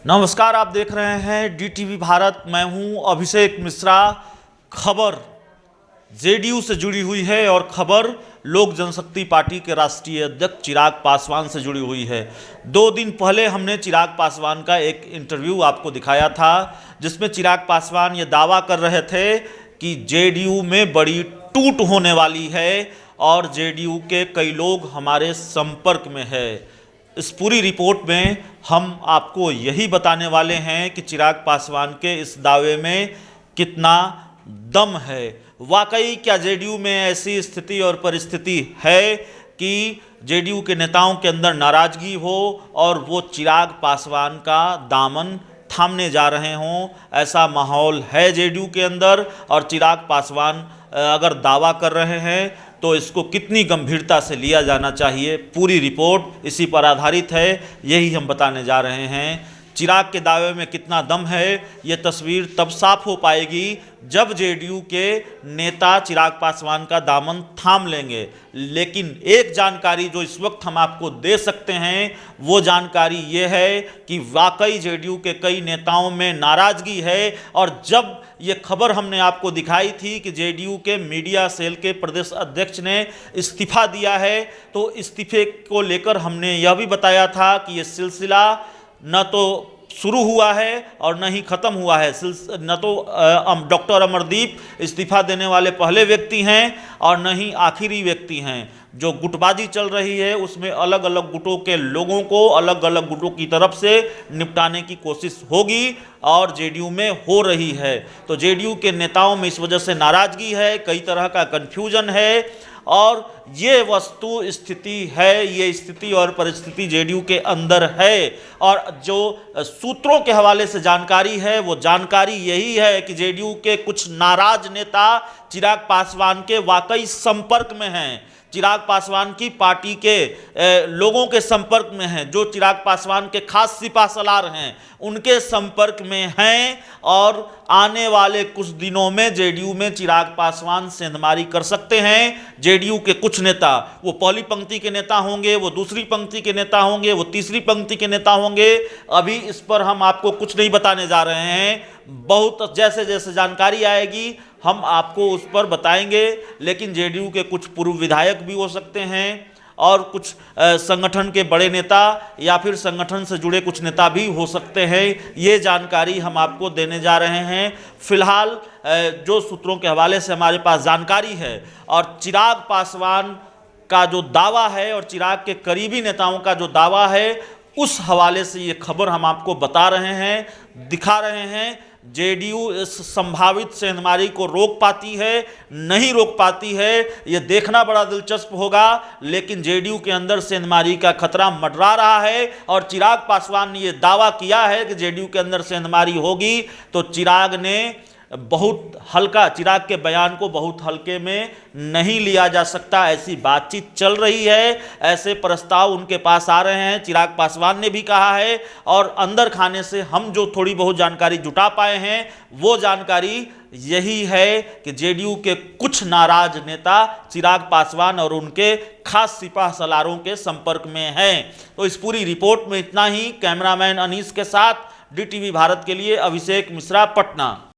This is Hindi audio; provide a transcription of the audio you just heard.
नमस्कार, आप देख रहे हैं डीटीवी भारत। मैं हूं अभिषेक मिश्रा। खबर जेडीयू से जुड़ी हुई है और खबर लोक जनशक्ति पार्टी के राष्ट्रीय अध्यक्ष चिराग पासवान से जुड़ी हुई है। 2 दिन पहले हमने चिराग पासवान का एक इंटरव्यू आपको दिखाया था, जिसमें चिराग पासवान ये दावा कर रहे थे कि जेडीयू में बड़ी टूट होने वाली है और जेडीयू के कई लोग हमारे संपर्क में है। इस पूरी रिपोर्ट में हम आपको यही बताने वाले हैं कि चिराग पासवान के इस दावे में कितना दम है। वाकई क्या जेडीयू में ऐसी स्थिति और परिस्थिति है कि जेडीयू के नेताओं के अंदर नाराजगी हो और वो चिराग पासवान का दामन थामने जा रहे हों? ऐसा माहौल है जेडीयू के अंदर और चिराग पासवान अगर दावा कर रहे हैं तो इसको कितनी गंभीरता से लिया जाना चाहिए। पूरी रिपोर्ट इसी पर आधारित है, यही हम बताने जा रहे हैं। चिराग के दावे में कितना दम है, ये तस्वीर तब साफ हो पाएगी जब जेडीयू के नेता चिराग पासवान का दामन थाम लेंगे। लेकिन एक जानकारी जो इस वक्त हम आपको दे सकते हैं वो जानकारी ये है कि वाकई जेडीयू के कई नेताओं में नाराजगी है। और जब ये खबर हमने आपको दिखाई थी कि जेडीयू के मीडिया सेल के प्रदेश अध्यक्ष ने इस्तीफा दिया है, तो इस्तीफे को लेकर हमने यह भी बताया था कि ये सिलसिला न तो शुरू हुआ है और न ही ख़त्म हुआ है। न तो डॉक्टर अमरदीप इस्तीफा देने वाले पहले व्यक्ति हैं और न ही आखिरी व्यक्ति हैं। जो गुटबाजी चल रही है उसमें अलग अलग गुटों के लोगों को अलग अलग गुटों की तरफ से निपटाने की कोशिश होगी और जेडीयू में हो रही है। तो जेडीयू के नेताओं में इस वजह से नाराज़गी है, कई तरह का कन्फ्यूजन है और ये वस्तु स्थिति है, ये स्थिति और परिस्थिति जेडीयू के अंदर है। और जो सूत्रों के हवाले से जानकारी है वो जानकारी यही है कि जेडीयू के कुछ नाराज नेता चिराग पासवान के वाकई संपर्क में हैं, चिराग पासवान की पार्टी के लोगों के संपर्क में हैं, जो चिराग पासवान के खास सिपा सलार हैं उनके संपर्क में हैं। और आने वाले कुछ दिनों में जेडीयू में चिराग पासवान सेंधमारी कर सकते हैं। जेडीयू के कुछ नेता, वो पहली पंक्ति के नेता होंगे, वो दूसरी पंक्ति के नेता होंगे, वो तीसरी पंक्ति के नेता होंगे। अभी इस पर हम आपको कुछ नहीं बताने जा रहे हैं, बहुत जैसे जैसे जानकारी आएगी हम आपको उस पर बताएंगे। लेकिन जेडीयू के कुछ पूर्व विधायक भी हो सकते हैं और कुछ संगठन के बड़े नेता या फिर संगठन से जुड़े कुछ नेता भी हो सकते हैं। ये जानकारी हम आपको देने जा रहे हैं। फिलहाल जो सूत्रों के हवाले से हमारे पास जानकारी है और चिराग पासवान का जो दावा है और चिराग के करीबी नेताओं का जो दावा है, उस हवाले से ये खबर हम आपको बता रहे हैं, दिखा रहे हैं। जेडीयू इस संभावित सेंधमारी को रोक पाती है, नहीं रोक पाती है, ये देखना बड़ा दिलचस्प होगा। लेकिन जेडीयू के अंदर सेंधमारी का खतरा मंडरा रहा है और चिराग पासवान ने ये दावा किया है कि जेडीयू के अंदर सेंधमारी होगी। तो चिराग ने बहुत हल्का, चिराग के बयान को बहुत हल्के में नहीं लिया जा सकता, ऐसी बातचीत चल रही है, ऐसे प्रस्ताव उनके पास आ रहे हैं। चिराग पासवान ने भी कहा है और अंदर खाने से हम जो थोड़ी बहुत जानकारी जुटा पाए हैं वो जानकारी यही है कि जेडीयू के कुछ नाराज नेता चिराग पासवान और उनके खास सिपा सलारों के संपर्क में हैं। तो इस पूरी रिपोर्ट में इतना ही। कैमरामैन अनीस के साथ डीटीवी भारत के लिए अभिषेक मिश्रा, पटना।